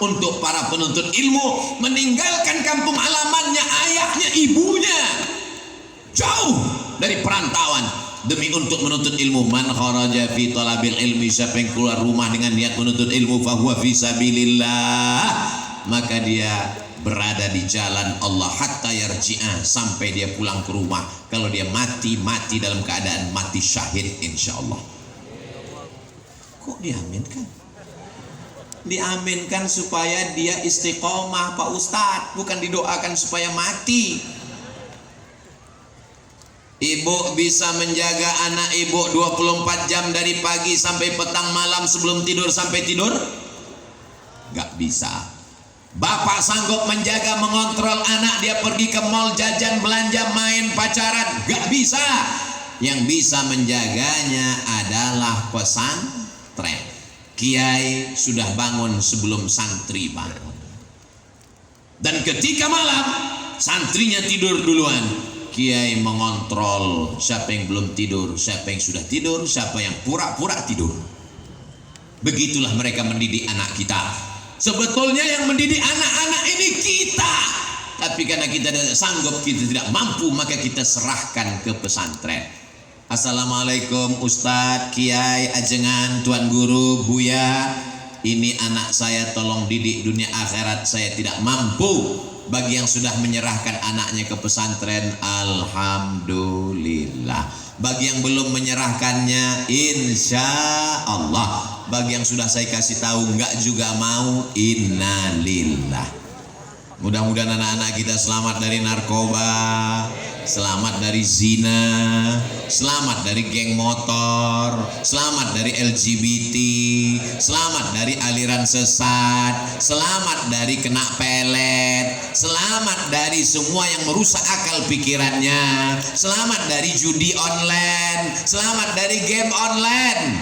untuk para penuntut ilmu meninggalkan kampung halamannya, ayahnya, ibunya, jauh dari perantauan demi untuk menuntut ilmu. Man kharaja fi talabil ilmi, siapa yang keluar rumah dengan niat menuntut ilmu, fahuwa fi sabilillah, maka dia berada di jalan Allah hatta yarji'a, sampai dia pulang ke rumah. Kalau dia mati, mati dalam keadaan mati syahid insyaallah. Kok diaminkan? Diaminkan supaya dia istiqomah Pak Ustadz, bukan didoakan supaya mati. Ibu bisa menjaga anak ibu 24 jam dari pagi sampai petang malam sebelum tidur sampai tidur? Gak bisa. Bapak sanggup menjaga, mengontrol anak dia pergi ke mall, jajan, belanja, main, pacaran? Gak bisa. Yang bisa menjaganya adalah pesantren. Kiai sudah bangun sebelum santri bangun. Dan ketika malam santrinya tidur duluan, kiai mengontrol siapa yang belum tidur, siapa yang sudah tidur, siapa yang pura-pura tidur. Begitulah mereka mendidik anak kita. Sebetulnya yang mendidik anak-anak ini kita, tapi karena kita tidak sanggup, kita tidak mampu, maka kita serahkan ke pesantren. Assalamualaikum Ustadz, Kiai, Ajengan, Tuan Guru, Buya, ini anak saya tolong didik dunia akhirat, saya tidak mampu. Bagi yang sudah menyerahkan anaknya ke pesantren, alhamdulillah. Bagi yang belum menyerahkannya, insya Allah. Bagi yang sudah saya kasih tahu enggak juga mau, innalillah. Mudah-mudahan anak-anak kita selamat dari narkoba, selamat dari zina, selamat dari geng motor, selamat dari LGBT, selamat dari aliran sesat, selamat dari kena pelet, selamat dari semua yang merusak akal pikirannya, selamat dari judi online, selamat dari game online.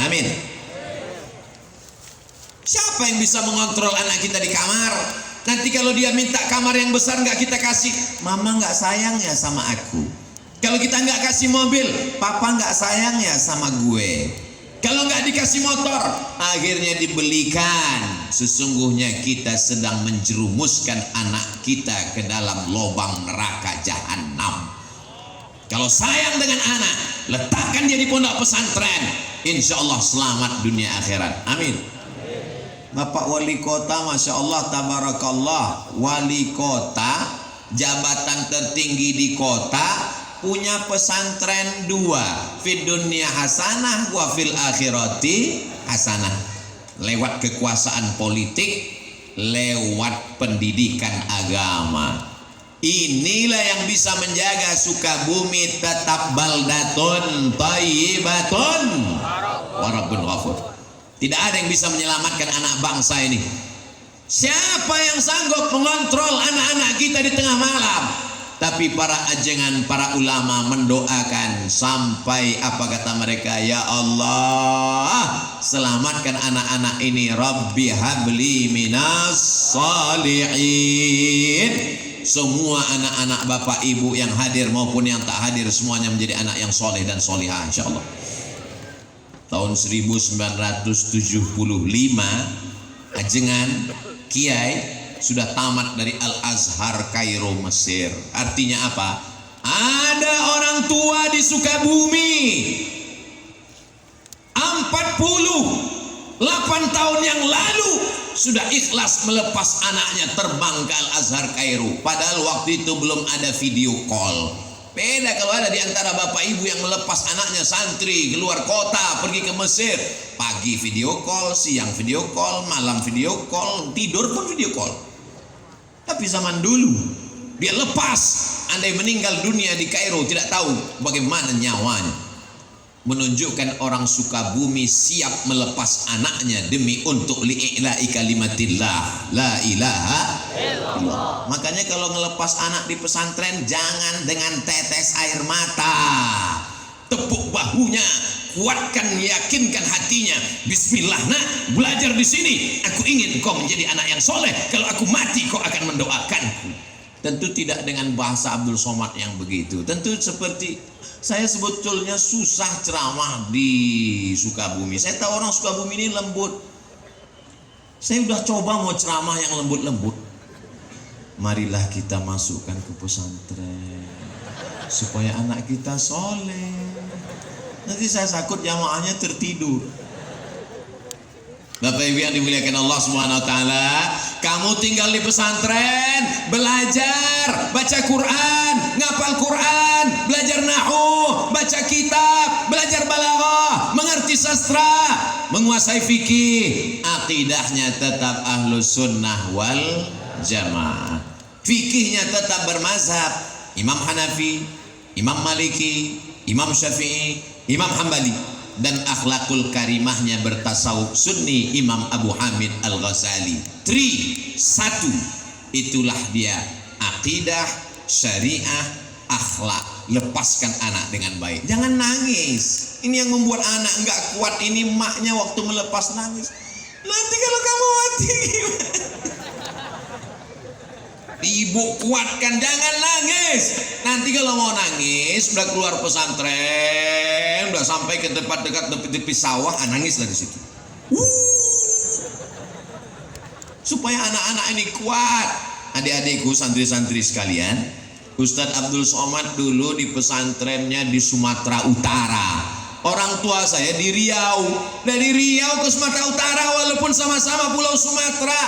Amin. Siapa yang bisa mengontrol anak kita di kamar? Nanti kalau dia minta kamar yang besar nggak kita kasih, mama nggak sayang ya sama aku. Kalau kita nggak kasih mobil, papa nggak sayang ya sama gue. Kalau nggak dikasih motor, akhirnya dibelikan. Sesungguhnya kita sedang menjerumuskan anak kita ke dalam lubang neraka jahanam. Kalau sayang dengan anak, letakkan dia di pondok pesantren, insya Allah selamat dunia akhirat. Amin. Bapak Wali Kota, Masya Allah, Tabarakallah, Wali Kota, jabatan tertinggi di kota, punya pesantren 2, fid dunya hasanah wa fil akhirati hasanah. Lewat kekuasaan politik, lewat pendidikan agama. Inilah yang bisa menjaga Sukabumi tetap baldatun thayyibatun wa rabbun ghafur. Tidak ada yang bisa menyelamatkan anak bangsa ini. Siapa yang sanggup mengontrol anak-anak kita di tengah malam? Tapi para ajengan, para ulama mendoakan sampai apa kata mereka, ya Allah, selamatkan anak-anak ini. Rabbi habli minas salihin. Semua anak-anak bapak ibu yang hadir maupun yang tak hadir, semuanya menjadi anak yang soleh dan solihah insyaallah. Tahun 1975 Ajengan Kiai sudah tamat dari Al-Azhar Kairo Mesir. Artinya apa? Ada orang tua di Sukabumi 48 tahun yang lalu sudah ikhlas melepas anaknya terbang ke Al-Azhar Kairo. Padahal waktu itu belum ada video call. Beda kalau ada di antara bapak ibu yang melepas anaknya santri keluar kota pergi ke Mesir. Pagi video call, siang video call, malam video call, tidur pun video call. Tapi zaman dulu dia lepas, andai meninggal dunia di Kairo tidak tahu bagaimana nyawanya. Menunjukkan orang Sukabumi siap melepas anaknya demi untuk li'ila'i kalimatillah la ilaha illallah. Makanya kalau ngelepas anak di pesantren jangan dengan tetes air mata, tepuk bahunya, kuatkan, yakinkan hatinya. Bismillah nak, belajar di sini, aku ingin kau menjadi anak yang soleh. Kalau aku mati kau akan mendoakanku. Tentu tidak dengan bahasa Abdul Somad yang begitu. Tentu seperti saya sebetulnya susah ceramah di Sukabumi. Saya tahu orang Sukabumi ini lembut. Saya udah coba mau ceramah yang lembut-lembut. Marilah kita masukkan ke pesantren supaya anak kita soleh. Nanti saya takut jamaahnya tertidur. Bapak Ibu yang dimuliakan Allah Subhanahu wa taala, kamu tinggal di pesantren, belajar, baca Quran, ngapal Quran, belajar nahwu, baca kitab, belajar balaghah, mengerti sastra, menguasai fikih, akidahnya tetap ahlus sunnah wal jamaah. Fikihnya tetap bermazhab Imam Hanafi, Imam Maliki, Imam Syafi'i, Imam Hambali. Dan akhlakul karimahnya bertasawuf sunni Imam Abu Hamid Al-Ghazali. 1. Itulah dia akidah, syariah, akhlak. Lepaskan anak dengan baik. Jangan nangis. Ini yang membuat anak enggak kuat. Ini maknya waktu melepas nangis. Nanti kalau kamu mati gimana? Ibu kuatkan, jangan nangis. Nanti kalau mau nangis, udah keluar pesantren, udah sampai ke tempat dekat tepi sawah, nangislah di situ. Supaya anak-anak ini kuat. Adik-adikku, santri-santri sekalian, Ustadz Abdul Somad dulu di pesantrennya di Sumatera Utara. Orang tua saya di Riau. Dari Riau ke Sumatera Utara, walaupun sama-sama pulau Sumatera,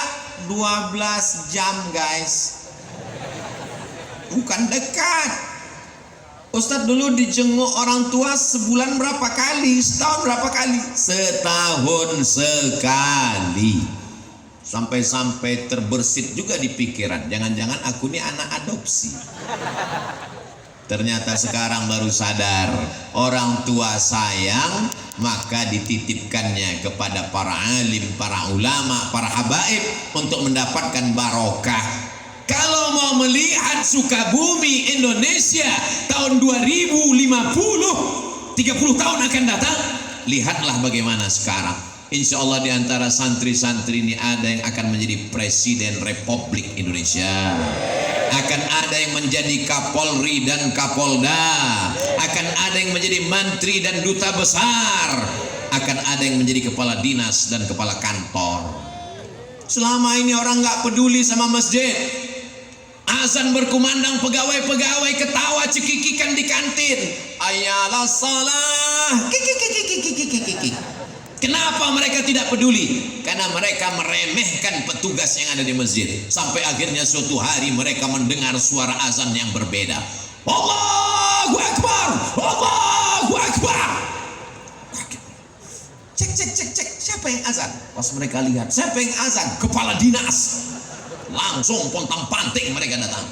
12 jam guys. Bukan dekat. Ustadz dulu dijenguk orang tua sebulan berapa kali, setahun berapa kali? Setahun sekali. Sampai-sampai terbersit juga di pikiran, jangan-jangan aku ini anak adopsi. Ternyata sekarang baru sadar, orang tua sayang, maka dititipkannya kepada para alim, para ulama, para habaib untuk mendapatkan barokah. Kalau mau melihat Sukabumi Indonesia tahun 2050, 30 tahun akan datang, lihatlah bagaimana sekarang. Insya Allah di antara santri-santri ini ada yang akan menjadi Presiden Republik Indonesia. Akan ada yang menjadi Kapolri dan Kapolda. Akan ada yang menjadi Menteri dan Duta Besar. Akan ada yang menjadi Kepala Dinas dan Kepala Kantor. Selama ini orang nggak peduli sama masjid. Azan berkumandang, pegawai-pegawai ketawa cekikikan di kantin. Ayalah salah. Kenapa mereka tidak peduli? Karena mereka meremehkan petugas yang ada di masjid. Sampai akhirnya suatu hari mereka mendengar suara azan yang berbeda. Allahu Akbar, Allahu Akbar. Cek. Siapa yang azan? Pas mereka lihat, siapa yang azan? Kepala dinas. Langsung pontang-panting mereka datang.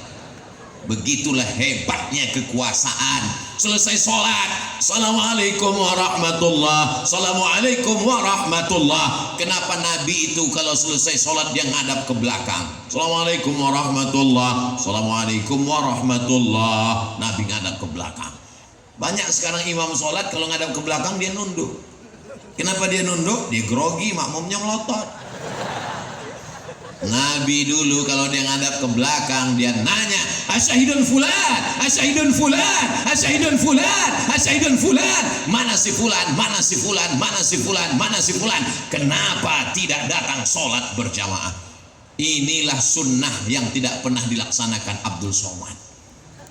Begitulah hebatnya kekuasaan. Selesai sholat, assalamualaikum warahmatullah, assalamualaikum warahmatullah. Kenapa Nabi itu kalau selesai sholat dia ngadap ke belakang? Assalamualaikum warahmatullah, assalamualaikum warahmatullah. Nabi ngadap ke belakang. Banyak sekarang imam sholat kalau ngadap ke belakang dia nunduk. Kenapa dia nunduk? Dia grogi, makmumnya melotot. Nabi dulu kalau dia ngadap ke belakang dia nanya, asyhadun fulan, asyhadun fulan, asyhadun fulan, asyhadun fulan. Mana si fulan, mana si fulan, mana si fulan, mana si fulan. Kenapa tidak datang sholat berjamaah? Inilah sunnah yang tidak pernah dilaksanakan Abdul Somad.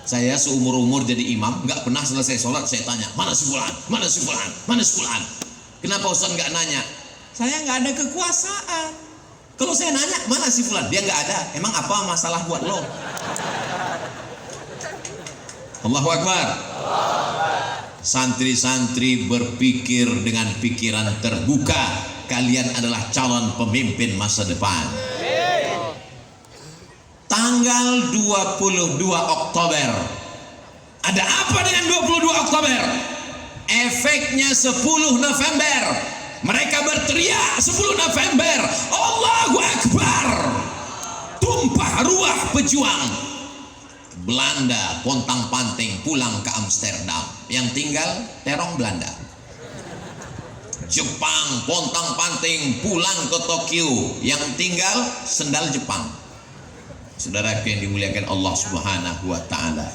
Saya seumur-umur jadi imam, nggak pernah selesai sholat saya tanya, mana si fulan, mana si fulan, mana si fulan. Kenapa Ustaz nggak nanya? Saya nggak ada kekuasaan. Kalau saya nanya, mana si fulan? Dia nggak ada. Emang apa masalah buat lo? Allahu Akbar. Santri-santri berpikir dengan pikiran terbuka. Kalian adalah calon pemimpin masa depan. Tanggal 22 Oktober. Ada apa dengan 22 Oktober? Efeknya 10 November. Mereka berteriak 10 November, Allahu Akbar. Tumpah ruah pejuang. Belanda pontang-panting pulang ke Amsterdam. Yang tinggal terong Belanda. Jepang pontang-panting pulang ke Tokyo. Yang tinggal sendal Jepang. Saudara yang dimuliakan Allah Subhanahu wa taala.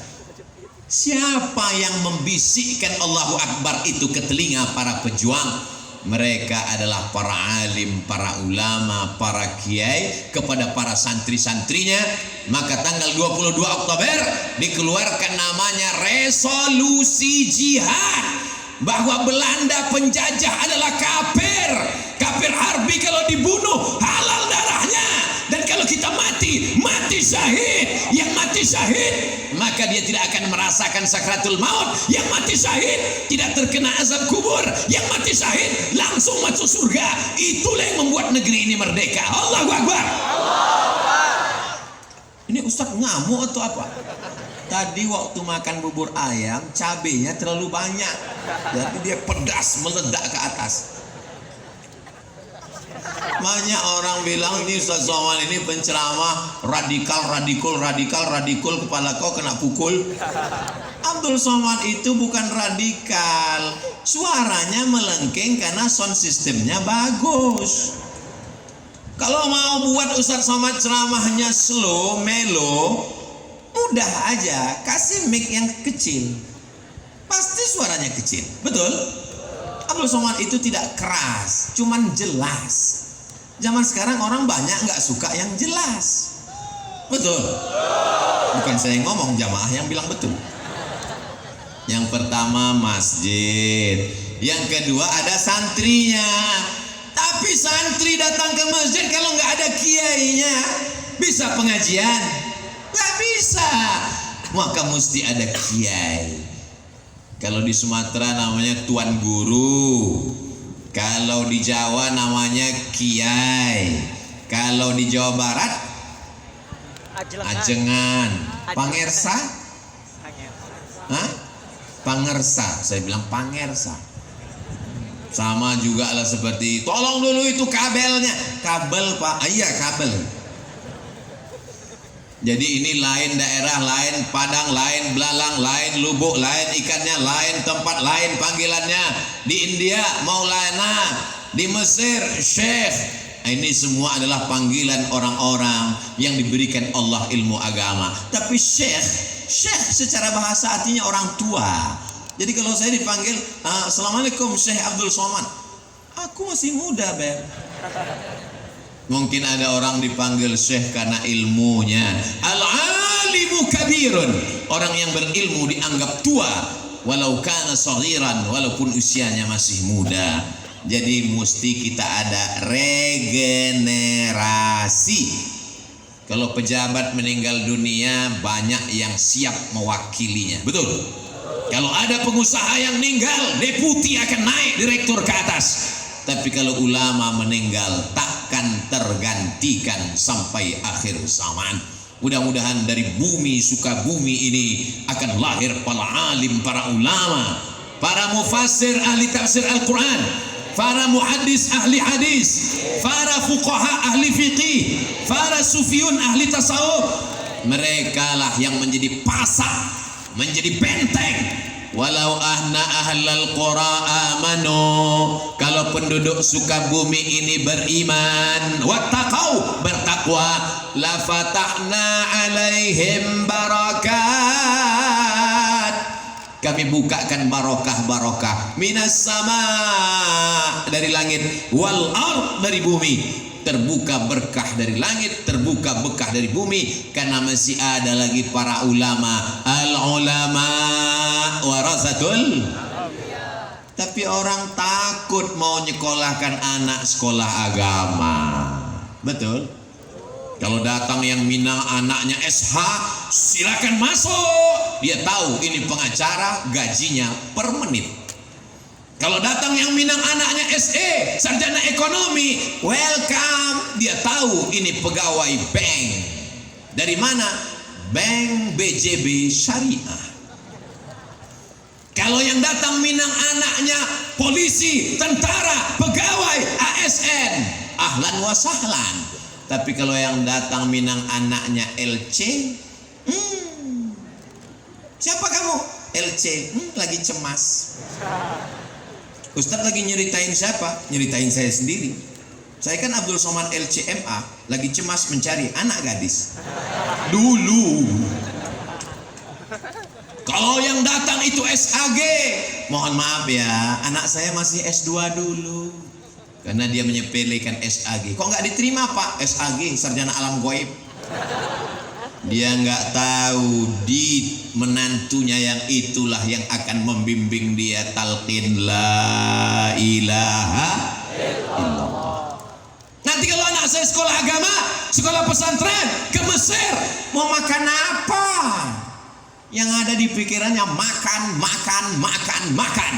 Siapa yang membisikkan Allahu Akbar itu ke telinga para pejuang? Mereka adalah para alim, para ulama, para kiai kepada para santri-santrinya. Maka tanggal 22 Oktober dikeluarkan namanya resolusi jihad, bahwa Belanda penjajah adalah kafir, kafir harbi. Kalau dibunuh halal darahnya, dan kalau kita mati, mati syahid. Yang mati syahid maka dia tidak akan merasakan sakratul maut. Yang mati syahid tidak terkena azab kubur. Yang mati syahid langsung masuk surga. Itulah yang membuat negeri ini merdeka. Allahu Akbar. Ini Ustaz ngamuk atau apa? Tadi waktu makan bubur ayam, cabenya terlalu banyak, jadi dia pedas meledak ke atas. Banyak orang bilang ini Ustaz Somad ini penceramah radikal, kepala kau kena pukul. Abdul Somad itu bukan radikal, suaranya melengking karena sound sistemnya bagus. Kalau mau buat Ustaz Somad ceramahnya slow, mellow, mudah aja, kasih mic yang kecil, pasti suaranya kecil. Betul? Abdul Somad itu tidak keras, cuman jelas. Zaman sekarang orang banyak nggak suka yang jelas. Betul? Bukan saya yang ngomong, jamaah yang bilang betul. Yang pertama masjid, yang kedua ada santrinya. Tapi santri datang ke masjid kalau nggak ada kiainya, bisa pengajian? Nggak bisa. Maka mesti ada kiai. Kalau di Sumatera namanya tuan guru, kalau di Jawa namanya kiai, kalau di Jawa Barat ajengan, pangersa, hah? Pangersa, saya bilang pangersa. Sama juga lah seperti, tolong dulu itu kabelnya. Kabel Pak, iya kabel. Jadi ini lain daerah, lain Padang, lain Belalang, lain Lubuk, lain ikannya, lain tempat, lain panggilannya. Di India Maulana, di Mesir Syekh. Ini semua adalah panggilan orang-orang yang diberikan Allah ilmu agama. Tapi Syekh secara bahasa artinya orang tua. Jadi kalau saya dipanggil, Assalamualaikum Syekh Abdul Somad, aku masih muda, Beb. Mungkin ada orang dipanggil Syekh karena ilmunya. Al-alimu kabirun, orang yang berilmu dianggap tua, walau kana saghiran, walaupun usianya masih muda. Jadi mesti kita ada regenerasi. Kalau pejabat meninggal dunia, banyak yang siap mewakilinya. Betul? Kalau ada pengusaha yang meninggal, deputi akan naik direktur ke atas. Tapi kalau ulama meninggal, takkan tergantikan sampai akhir zaman. Mudah-mudahan dari bumi Sukabumi ini akan lahir para alim, para ulama, para mufassir ahli tafsir Al-Quran, para muhaddis ahli hadis, para fuqaha ahli fiqih, para sufiyun ahli tasawuf. Mereka lah yang menjadi pasak, menjadi benteng. Walau ahna ahlal qura amanu, kalau penduduk Sukabumi ini beriman, wattaqau, bertakwa, la fatahna alaihim barakat, kami bukakan barokah-barokah minas sama, dari langit, wal ard, dari bumi. Terbuka berkah dari langit, terbuka berkah dari bumi, karena masih ada lagi para ulama. Al-ulama warasatul. Tapi orang takut mau nyekolahkan anak sekolah agama. Betul? Kalau datang yang Minang anaknya SH, silakan masuk. Dia tahu ini pengacara, gajinya per menit. Kalau datang yang Minang anaknya SE, sarjana ekonomi, welcome. Dia tahu ini pegawai bank. Dari mana? Bank BJB Syariah. Kalau yang datang Minang anaknya polisi, tentara, pegawai ASN, ahlan wa sahlan. Tapi kalau yang datang Minang anaknya LC, siapa kamu? LC, lagi cemas. Ustaz lagi nyeritain siapa? Nyeritain saya sendiri. Saya kan Abdul Somad LCMA, lagi cemas mencari anak gadis. Dulu Kalau yang datang itu SAG, mohon maaf ya, anak saya masih S2 dulu. Karena dia menyepelekan SAG. Kok nggak diterima Pak? SAG, sarjana alam gaib. Dia nggak tahu di menantunya yang itulah yang akan membimbing dia talqin la ilaha illallah. Nanti kalau anak saya sekolah agama, sekolah pesantren ke Mesir, mau makan apa? Yang ada di pikirannya makan, makan, makan, makan.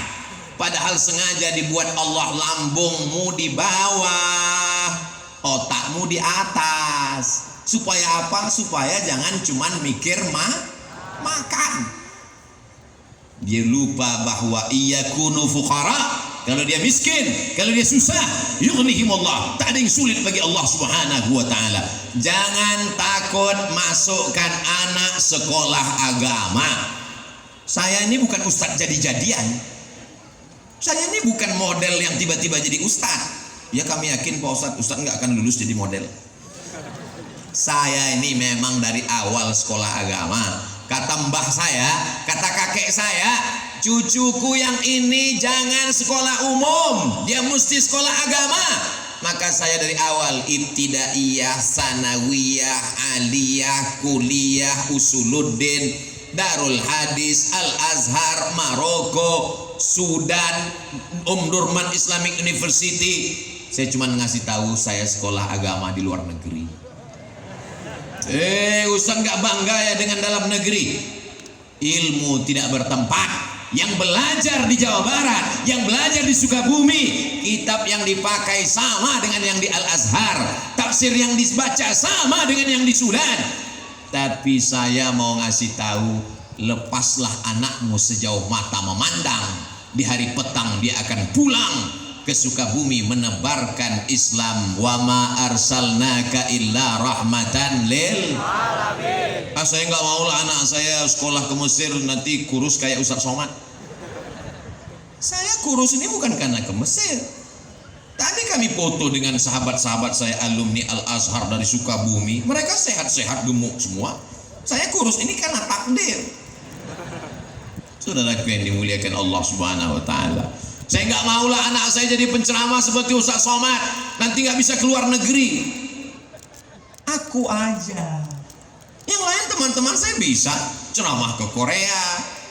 Padahal sengaja dibuat Allah lambungmu di bawah, otakmu di atas. Supaya apa? Supaya jangan cuman mikir makan. Dia lupa bahwa iyakunu fuqara. Kalau dia miskin, kalau dia susah, yughnihimullah. Tak ada yang sulit bagi Allah Subhanahu wa taala. Jangan takut masukkan anak sekolah agama. Saya ini bukan ustadz jadi-jadian. Saya ini bukan model yang tiba-tiba jadi ustadz. Ya kami yakin Pak Ustadz nggak akan lulus jadi model. Saya ini memang dari awal sekolah agama. Kata mbah saya, kata kakek saya, cucuku yang ini jangan sekolah umum, dia mesti sekolah agama. Maka saya dari awal ibtidaiyah, sanawiyah, aliyah, kuliah, usuluddin, Darul Hadis, Al Azhar, Maroko, Sudan, Durman Islamic University. Saya cuma ngasih tahu saya sekolah agama di luar negeri. Ustaz nggak bangga ya dengan dalam negeri. Ilmu tidak bertempat. Yang belajar di Jawa Barat, yang belajar di Sukabumi, kitab yang dipakai sama dengan yang di Al Azhar, tafsir yang dibaca sama dengan yang di Sudan. Tapi saya mau ngasih tahu, lepaslah anakmu sejauh mata memandang. Di hari petang dia akan pulang ke Sukabumi menebarkan Islam. Wa ma arsalnaka illa rahmatan lil alamin. Saya nggak mau lah anak saya sekolah ke Mesir nanti kurus kayak Ustaz Somad. Saya kurus ini bukan karena ke Mesir. Tadi kami foto dengan sahabat-sahabat saya alumni Al Azhar dari Sukabumi. Mereka sehat-sehat, gemuk semua. Saya kurus ini karena takdir. Saudaraku yang dimuliakan Allah Subhanahu wa taala. Saya nggak maulah anak saya jadi penceramah seperti Ustaz Somad. Nanti nggak bisa keluar negeri. Aku aja. Yang lain teman-teman saya bisa ceramah ke Korea,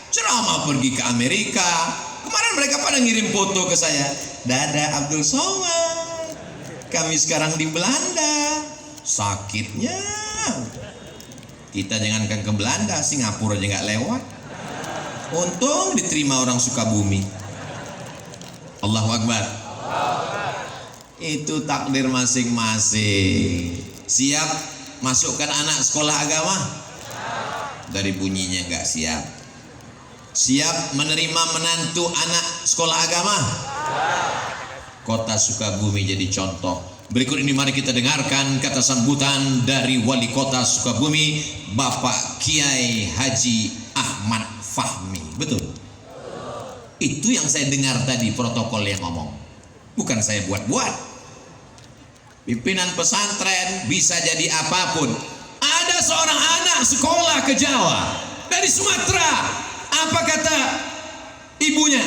ceramah pergi ke Amerika. Kemarin mereka pada ngirim foto ke saya. Dada Abdul Somad. Kami sekarang di Belanda. Sakitnya. Kita jangankan ke Belanda, Singapura aja nggak lewat. Untung diterima orang Sukabumi. Allahu Akbar. Itu takdir masing-masing. Siap masukkan anak sekolah agama? Dari bunyinya nggak siap. Siap menerima menantu anak sekolah agama? Kota Sukabumi jadi contoh. Berikut ini mari kita dengarkan kata sambutan dari Wali Kota Sukabumi, Bapak Kiai Haji Ahmad Fahmi. Betul? Itu yang saya dengar tadi protokol yang ngomong. Bukan saya buat-buat. Pimpinan pesantren bisa jadi apapun. Ada seorang anak sekolah ke Jawa dari Sumatera. Apa kata ibunya?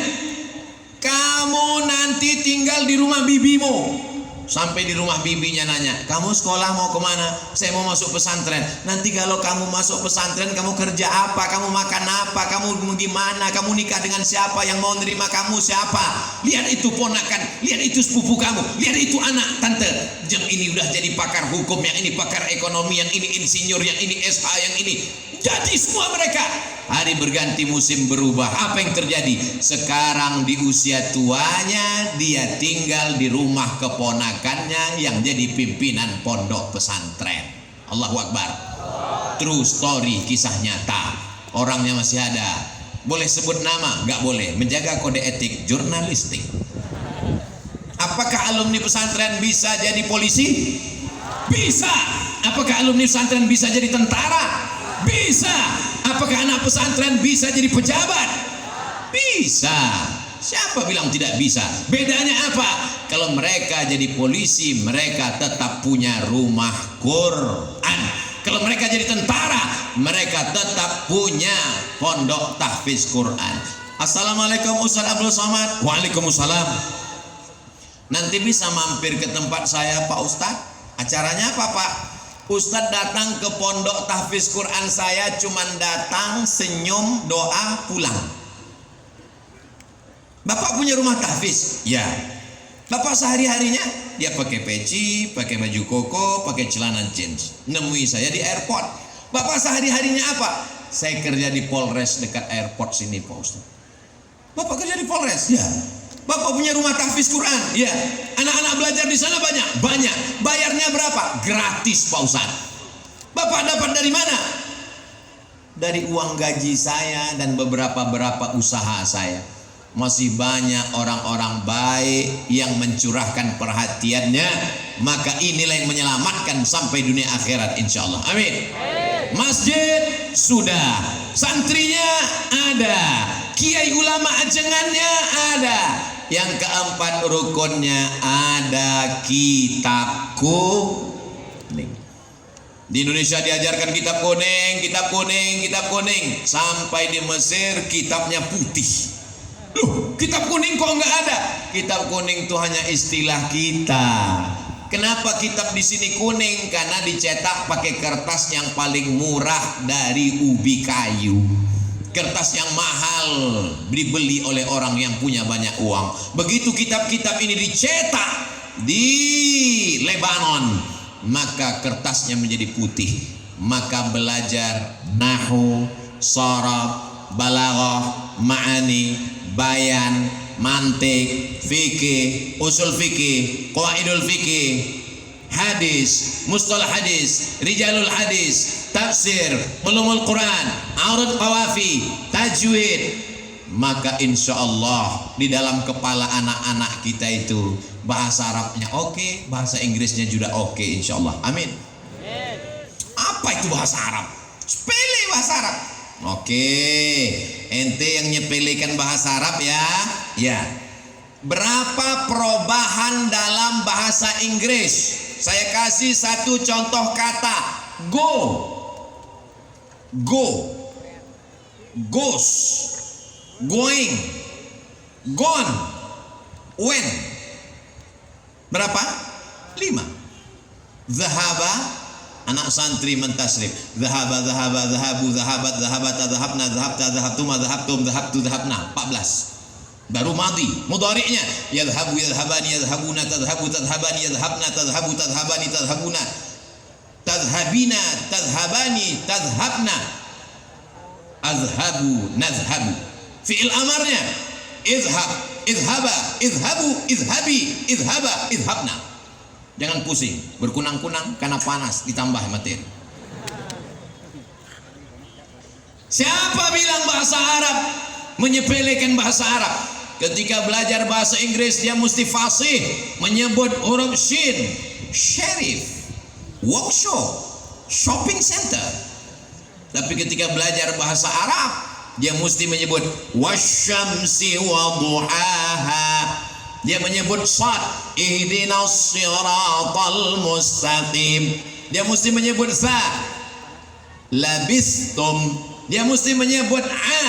Kamu nanti tinggal di rumah bibimu. Sampai di rumah bibinya nanya, kamu sekolah mau kemana? Saya mau masuk pesantren. Nanti kalau kamu masuk pesantren, kamu kerja apa? Kamu makan apa? Kamu gimana? Kamu nikah dengan siapa? Yang mau nerima kamu siapa? Lihat itu ponakan, lihat itu sepupu kamu, lihat itu anak tante. Yang ini udah jadi pakar hukum, yang ini pakar ekonomi, yang ini insinyur, yang ini SH, yang ini. Jadi semua mereka. Hari berganti musim berubah. Apa yang terjadi? Sekarang di usia tuanya dia tinggal di rumah keponakannya yang jadi pimpinan pondok pesantren. Allahu Akbar. True story, kisah nyata. Orangnya masih ada. Boleh sebut nama? Nggak boleh. Menjaga kode etik jurnalistik. Apakah alumni pesantren bisa jadi polisi? Bisa. Apakah alumni pesantren bisa jadi tentara? Bisa. Apakah anak pesantren bisa jadi pejabat? Bisa. Siapa bilang tidak bisa? Bedanya apa? Kalau mereka jadi polisi, mereka tetap punya rumah Quran. Kalau mereka jadi tentara, mereka tetap punya pondok tahfiz Quran. Assalamualaikum Ustaz Abdul Somad. Waalaikumsalam. Nanti bisa mampir ke tempat saya Pak Ustaz. Acaranya apa Pak? Ustaz datang ke pondok tahfiz Quran saya, cuman datang, senyum, doa, pulang. Bapak punya rumah tahfiz? Ya. Bapak sehari-harinya dia pakai peci, pakai baju koko, pakai celana jeans. Nemui saya di airport. Bapak sehari-harinya apa? Saya kerja di Polres dekat airport sini Pak Ustaz. Bapak kerja di Polres? Ya. Bapak punya rumah tahfiz Quran? Ya. Anak-anak belajar di sana banyak? Banyak. Bayarnya berapa? Gratis Pak Ustaz. Bapak dapat dari mana? Dari uang gaji saya dan beberapa usaha saya. Masih banyak orang-orang baik yang mencurahkan perhatiannya, maka inilah yang menyelamatkan sampai dunia akhirat insyaallah. Amin. Masjid sudah, santrinya ada, kiai ulama ajengannya ada, yang keempat rukunnya ada kitab kuning. Di Indonesia diajarkan kitab kuning, kitab kuning, kitab kuning, sampai di Mesir kitabnya putih. Loh, kitab kuning kok nggak ada? Kitab kuning itu hanya istilah kita. Kenapa kitab di sini kuning? Karena dicetak pakai kertas yang paling murah dari ubi kayu. Kertas yang mahal dibeli oleh orang yang punya banyak uang. Begitu kitab-kitab ini dicetak di Lebanon, maka kertasnya menjadi putih. Maka belajar nahwu, sharaf, balaghah, ma'ani, bayan, mantik, fikih, usul fikih, qawaidul fikih, hadis, mustalah hadis, rijalul hadis, tafsir, ulumul Quran, arud qawafi, tajwid. Maka insya Allah di dalam kepala anak-anak kita itu bahasa Arabnya oke, bahasa Inggrisnya juga oke insya Allah. Amin. Apa itu bahasa Arab? Sepele bahasa Arab. Oke, ente yang nyepelekan bahasa Arab ya. Ya. Berapa perubahan dalam bahasa Inggris? Saya kasih satu contoh kata. Go. Go. Goes. Going. Gone. When. Berapa? 5. Zahaba. Anak santri mentasrif. Zahaba, zahaba, zahabu, zahabat, zahabat, zahabna, zahabta, zahabtuma, zahabtum, zahabtu, zahabna. 14. Baru madi. Mudhari'nya yadhhabu, yadhhabani, yadhhabuna, tadhhabu, tadhhabani, yadhhabna, tadhhabu, tadhhabani, tadhhabuna, tadhhabina, tadhhabani, tadhhabna, azhabu, nazhabu. Fi'il amarnya izhab, izhaba, izhabu, izhabi, izhaba, izhabna. Jangan pusing, berkunang-kunang karena panas ditambah materi. Siapa bilang bahasa Arab menyepelekan bahasa Arab? Ketika belajar bahasa Inggris dia mesti fasih menyebut huruf shin, sheriff, workshop, shopping center. Tapi ketika belajar bahasa Arab dia mesti menyebut wasyamsi wa duhaha. Dia menyebut sad, ihdinas siratal mustaqim. Dia mesti menyebut za, labistum. Dia mesti menyebut a,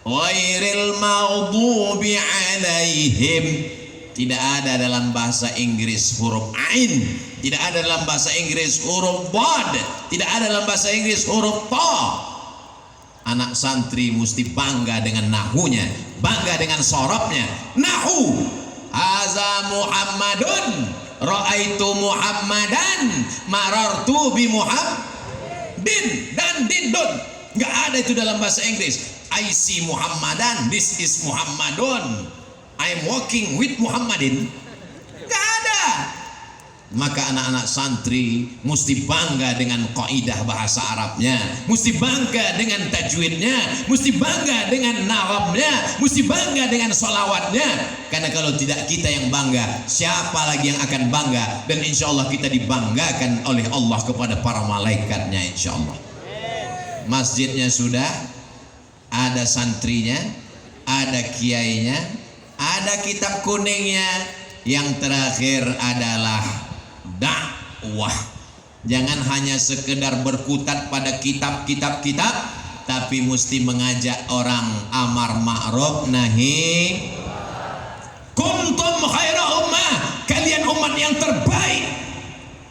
ghairil maghdubi alaihim. Tidak ada dalam bahasa Inggris huruf ain, tidak ada dalam bahasa Inggris huruf bad, tidak ada dalam bahasa Inggris huruf ta. Anak santri mesti bangga dengan nahunya, bangga dengan sorobnya. Nahu, haza Muhammadun, ra'aitu Muhammadan, marartu bi Muhammadin, dan dindun. Nggak ada itu dalam bahasa Inggris. I see Muhammadan, this is Muhammadun, I'm walking with Muhammadin. Nggak ada. Maka anak-anak santri mesti bangga dengan kaidah bahasa Arabnya, mesti bangga dengan tajwidnya, mesti bangga dengan nawabnya, mesti bangga dengan sholawatnya. Karena kalau tidak kita yang bangga, siapa lagi yang akan bangga? Dan insya Allah kita dibanggakan oleh Allah kepada para malaikatnya insya Allah. Masjidnya sudah, ada santrinya, ada kiainya, ada kitab kuningnya. Yang terakhir adalah dakwah. Jangan hanya sekedar berkutat pada kitab-kitab, tapi mesti mengajak orang amar ma'ruf nahi. Kuntum khaira ummah, kalian umat yang terbaik.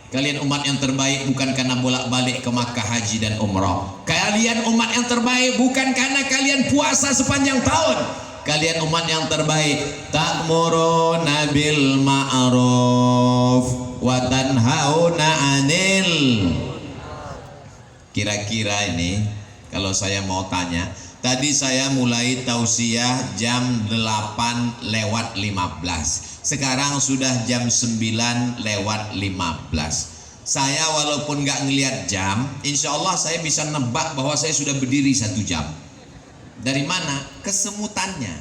Kalian umat yang terbaik bukan karena bolak-balik ke Makkah haji dan umrah. Kalian umat yang terbaik bukan karena kalian puasa sepanjang tahun. Kalian umat yang terbaik ta'muruna bil ma'ruf wa tanhauna 'anil. Kira-kira ini kalau saya mau tanya, tadi saya mulai tausiah jam 8:15. Sekarang sudah jam 9:15. Saya walaupun nggak ngelihat jam, insya Allah saya bisa nebak bahwa saya sudah berdiri 1 jam. Dari mana? Kesemutannya.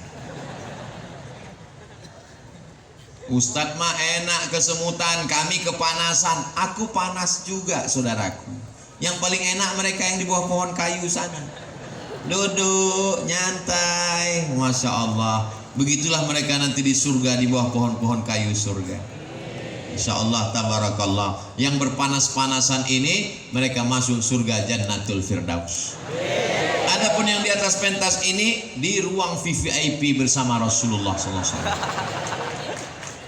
Ustadz mah enak kesemutan, kami kepanasan. Aku panas juga saudaraku. Yang paling enak mereka yang di bawah pohon kayu sana. Duduk, nyantai, Masya Allah. Begitulah mereka nanti di surga, di bawah pohon-pohon kayu surga. Insya Allah, tabarakallah. Yang berpanas-panasan ini mereka masuk surga Jannatul Firdaus. Adapun yang di atas pentas ini di ruang VVIP bersama Rasulullah SAW.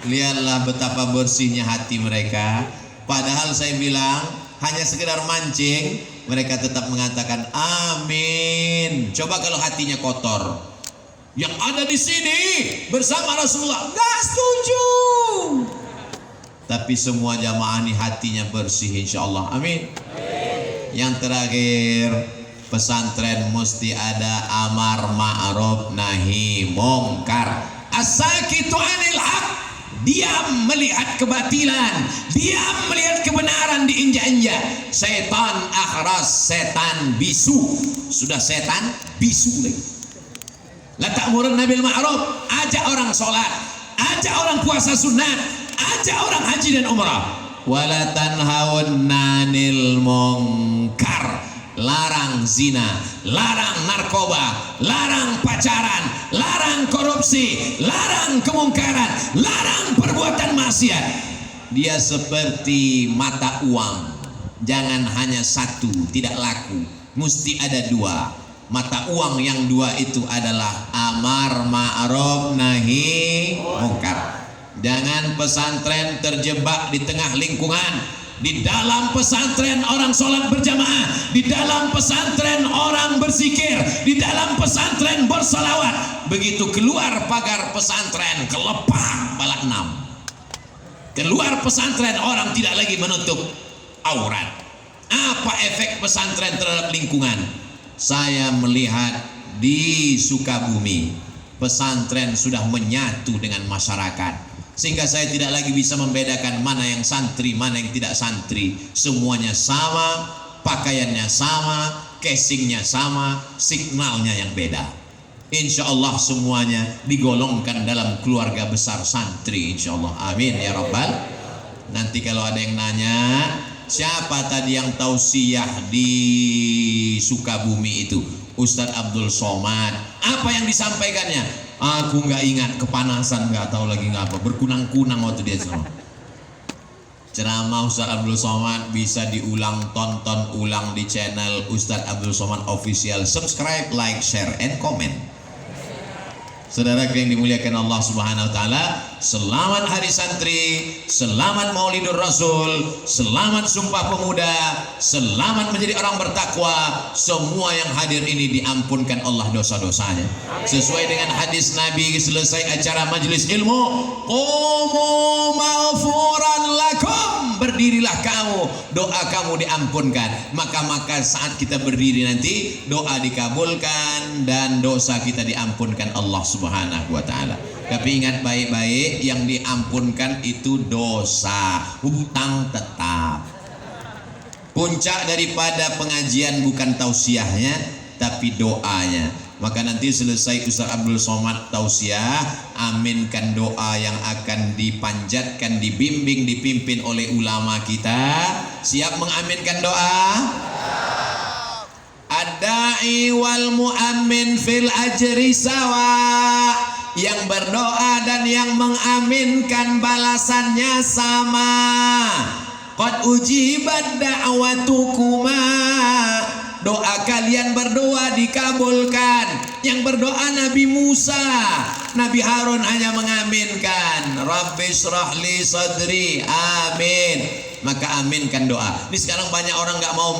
Lihatlah betapa bersihnya hati mereka. Padahal saya bilang hanya sekedar mancing, mereka tetap mengatakan amin. Coba kalau hatinya kotor, yang ada di sini bersama Rasulullah nggak setuju. Tapi semua jamaah ini hatinya bersih, insya Allah. Amin. Yang terakhir, pesantren mesti ada amar ma'ruf nahi mungkar. As-sakitu 'anil haq, diam melihat kebatilan, diam melihat kebenaran diinjak-injak. Setan akhras, setan bisu. Sudah setan bisu lagi. La ta'murunna bil ma'ruf, ajak orang sholat, ajak orang puasa sunat, ajak orang haji dan umrah. Wala tanhauna 'anil munkar, larang zina, larang narkoba, larang pacaran, larang korupsi, larang kemungkaran, larang perbuatan maksiat. Dia seperti mata uang, jangan hanya satu, tidak laku, mesti ada 2. Mata uang yang 2 itu adalah amar ma'ruf nahi mungkar. Jangan pesantren terjebak di tengah lingkungan. Di dalam pesantren orang sholat berjamaah, di dalam pesantren orang berzikir, di dalam pesantren bersalawat. Begitu keluar pagar pesantren, kelepak balak 6. Keluar pesantren orang tidak lagi menutup aurat. Apa efek pesantren terhadap lingkungan? Saya melihat di Sukabumi pesantren sudah menyatu dengan masyarakat, sehingga saya tidak lagi bisa membedakan mana yang santri, mana yang tidak santri. Semuanya sama, pakaiannya sama, casingnya sama, signalnya yang beda. Insya Allah semuanya digolongkan dalam keluarga besar santri, insya Allah. Amin ya Rabbal. Nanti kalau ada yang nanya, siapa tadi yang tausiah di Sukabumi itu? Ustadz Abdul Somad. Apa yang disampaikannya? Aku nggak ingat, kepanasan, nggak tahu lagi nggak apa, berkunang-kunang waktu dia ceramah. Ceramah Ustadz Abdul Somad bisa diulang, tonton ulang di channel Ustadz Abdul Somad Official. Subscribe, like, share, and comment. Saudara yang dimuliakan Allah Subhanahu wa taala, selamat Hari Santri, selamat Maulidur Rasul, selamat Sumpah Pemuda, selamat menjadi orang bertakwa. Semua yang hadir ini diampunkan Allah dosa-dosanya. Sesuai dengan hadis Nabi, selesai acara majelis ilmu, qumu maghfuran lakum, berdirilah kamu, doa kamu diampunkan. Maka saat kita berdiri nanti, doa dikabulkan dan dosa kita diampunkan Allah Subhanahu wa ta'ala. Tapi ingat baik-baik, yang diampunkan itu dosa, hutang tetap. Puncak daripada pengajian bukan tausiahnya, tapi doanya. Maka nanti selesai Ustaz Abdul Somad tausiah, aminkan doa yang akan dipanjatkan, dibimbing, dipimpin oleh ulama kita. Siap mengaminkan doa? Ad-da'i wal mu'ammin fil ajri sawa. Yang berdoa dan yang mengaminkan balasannya sama. Qad ujibat da'watukuma. Doa kalian berdoa dikabulkan. Yang berdoa Nabi Musa, Nabi Harun hanya mengaminkan. Rabbi shrah li sadri. Amin. Maka aminkan doa. Ini sekarang banyak orang nggak mau